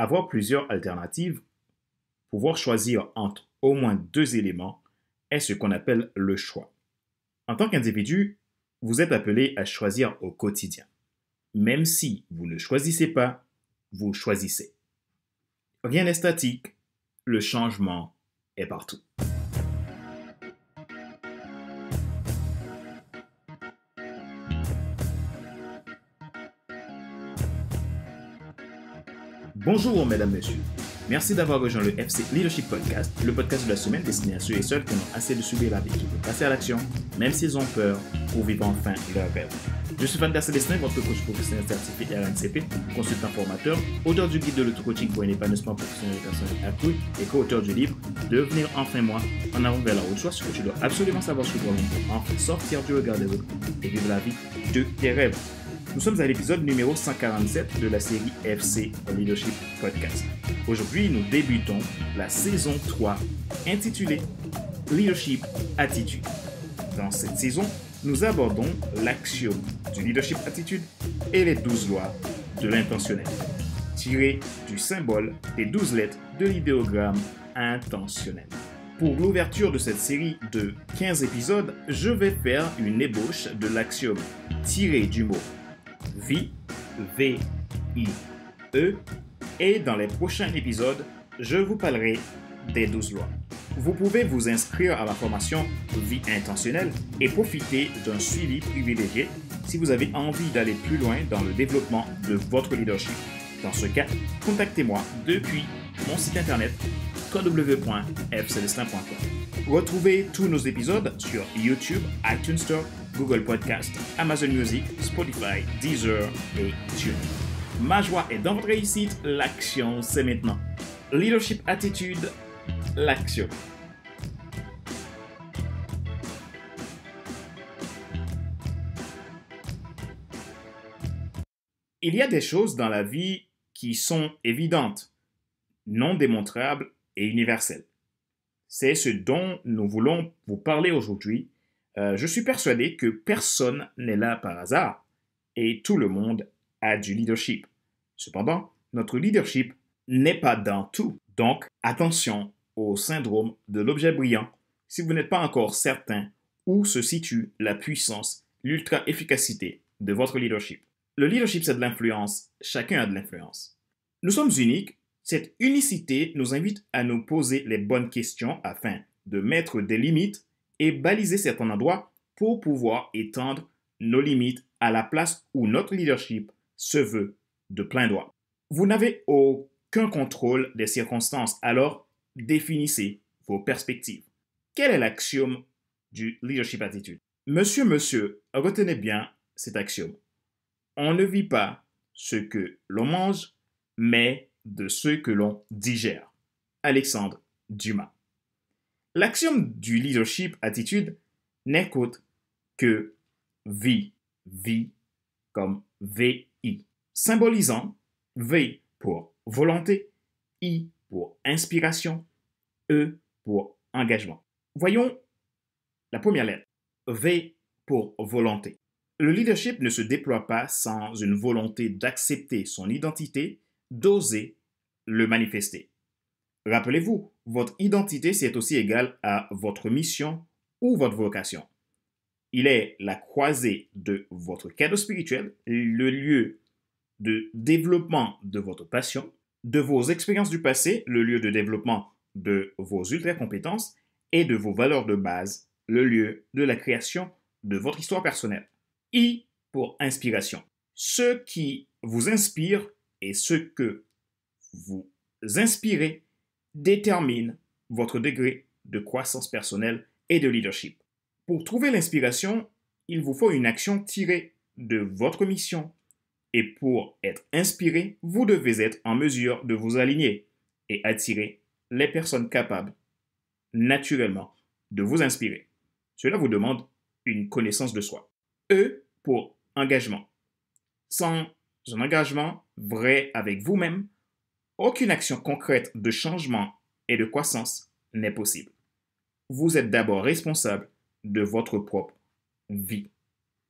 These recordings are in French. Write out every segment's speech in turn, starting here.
Avoir plusieurs alternatives, pouvoir choisir entre au moins deux éléments, est ce qu'on appelle le choix. En tant qu'individu, vous êtes appelé à choisir au quotidien. Même si vous ne choisissez pas, vous choisissez. Rien n'est statique, le changement est partout. Bonjour mesdames, messieurs. Merci d'avoir rejoint le FC Leadership Podcast, le podcast de la semaine destiné à ceux et celles qui ont assez de subir la vie, qui veulent passer à l'action, même s'ils ont peur, pour vivre enfin leur rêve. Je suis Van der Célestin, votre coach professionnel certifié RNCP, consultant formateur, auteur du guide de l'auto-coaching pour un épanouissement professionnel et personnel accru et co-auteur du livre Devenir enfin moi, en avant vers la route, soit ce que tu dois absolument savoir sur toi-même pour enfin sortir du regard des autres et vivre la vie de tes rêves. Nous sommes à l'épisode numéro 147 de la série FC Leadership Podcast. Aujourd'hui, nous débutons la saison 3 intitulée Leadership Attitude. Dans cette saison, nous abordons l'axiome du leadership attitude et les 12 lois de l'intentionnel, tirées du symbole des 12 lettres de l'idéogramme intentionnel. Pour l'ouverture de cette série de 15 épisodes, je vais faire une ébauche de l'axiome tiré du mot vie, V-I-E, et dans les prochains épisodes, je vous parlerai des 12 lois. Vous pouvez vous inscrire à la formation Vie intentionnelle et profiter d'un suivi privilégié si vous avez envie d'aller plus loin dans le développement de votre leadership. Dans ce cas, contactez-moi depuis mon site internet www.fcelestin.com. Retrouvez tous nos épisodes sur YouTube, iTunes Store, Google Podcast, Amazon Music, Spotify, Deezer et TuneIn. Ma joie est dans votre réussite, l'action c'est maintenant. Leadership Attitude, l'action. Il y a des choses dans la vie qui sont évidentes, non démontrables et universelles. C'est ce dont nous voulons vous parler aujourd'hui. Je suis persuadé que personne n'est là par hasard et tout le monde a du leadership. Cependant, notre leadership n'est pas dans tout. Donc, attention au syndrome de l'objet brillant si vous n'êtes pas encore certain où se situe la puissance, l'ultra-efficacité de votre leadership. Le leadership, c'est de l'influence. Chacun a de l'influence. Nous sommes uniques. Cette unicité nous invite à nous poser les bonnes questions afin de mettre des limites et baliser certains endroits pour pouvoir étendre nos limites à la place où notre leadership se veut de plein droit. Vous n'avez aucun contrôle des circonstances, alors définissez vos perspectives. Quel est l'axiome du leadership attitude? Monsieur, retenez bien cet axiome. On ne vit pas ce que l'on mange, mais de ce que l'on digère. Alexandre Dumas. L'axiome du leadership attitude n'est qu'autre que vie comme V-I, symbolisant V pour volonté, I pour inspiration, E pour engagement. Voyons la première lettre, V pour volonté. Le leadership ne se déploie pas sans une volonté d'accepter son identité, d'oser le manifester. Rappelez-vous, votre identité, c'est aussi égal à votre mission ou votre vocation. Il est la croisée de votre cadeau spirituel, le lieu de développement de votre passion, de vos expériences du passé, le lieu de développement de vos ultra-compétences et de vos valeurs de base, le lieu de la création de votre histoire personnelle. I pour inspiration. Ce qui vous inspire et ce que vous inspirez détermine votre degré de croissance personnelle et de leadership. Pour trouver l'inspiration, il vous faut une action tirée de votre mission. Et pour être inspiré, vous devez être en mesure de vous aligner et attirer les personnes capables, naturellement, de vous inspirer. Cela vous demande une connaissance de soi. E pour engagement. Sans un engagement vrai avec vous-même, aucune action concrète de changement et de croissance n'est possible. Vous êtes d'abord responsable de votre propre vie.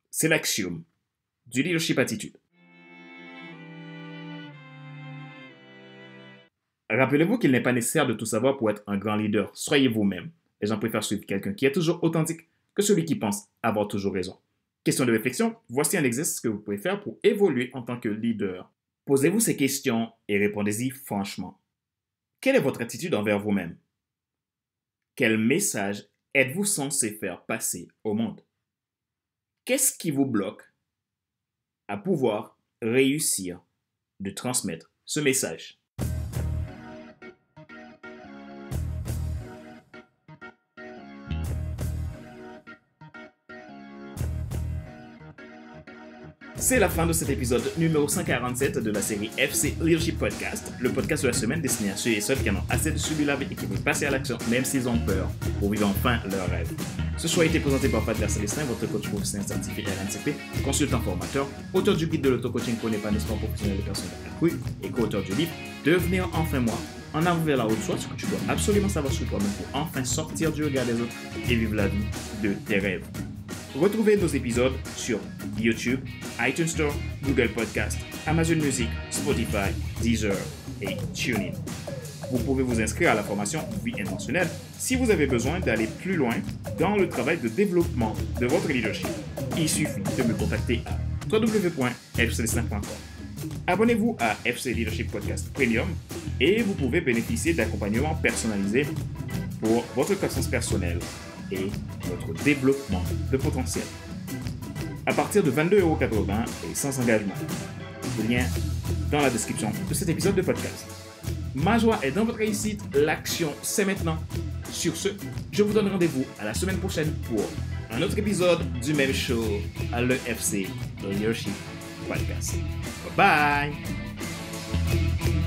C'est l'axiome du leadership attitude. Rappelez-vous qu'il n'est pas nécessaire de tout savoir pour être un grand leader. Soyez vous-même. Les gens préfèrent suivre quelqu'un qui est toujours authentique que celui qui pense avoir toujours raison. Question de réflexion, voici un exercice que vous pouvez faire pour évoluer en tant que leader. Posez-vous ces questions et répondez-y franchement. Quelle est votre attitude envers vous-même? Quel message êtes-vous censé faire passer au monde? Qu'est-ce qui vous bloque à pouvoir réussir de transmettre ce message? C'est la fin de cet épisode numéro 147 de la série FC Leadership Podcast, le podcast de la semaine destiné à ceux et celles qui en ont assez de subir la vie et qui veulent passer à l'action même s'ils ont peur pour vivre enfin leur rêve. Ce choix a été présenté par Fadler Célestin, votre coach professionnel certifié RNCP, consultant formateur, auteur du guide de l'auto-coaching pour l'épanouissement professionnel des personnes accrues et co-auteur du livre Devenir enfin moi, en avant vers la haute soi, ce que tu dois absolument savoir sur toi-même pour enfin sortir du regard des autres et vivre la vie de tes rêves. Retrouvez nos épisodes sur YouTube, iTunes Store, Google Podcast, Amazon Music, Spotify, Deezer et TuneIn. Vous pouvez vous inscrire à la formation Vie intentionnelle si vous avez besoin d'aller plus loin dans le travail de développement de votre leadership. Il suffit de me contacter à www.fcelestin.com. Abonnez-vous à FC Leadership Podcast Premium et vous pouvez bénéficier d'accompagnements personnalisés pour votre croissance personnelle et votre développement de potentiel. À partir de 22,80€ et sans engagement. Le lien dans la description de cet épisode de podcast. Ma joie est dans votre réussite, l'action c'est maintenant. Sur ce, je vous donne rendez-vous à la semaine prochaine pour un autre épisode du même show à l'EFC Leadership Podcast. Bye bye!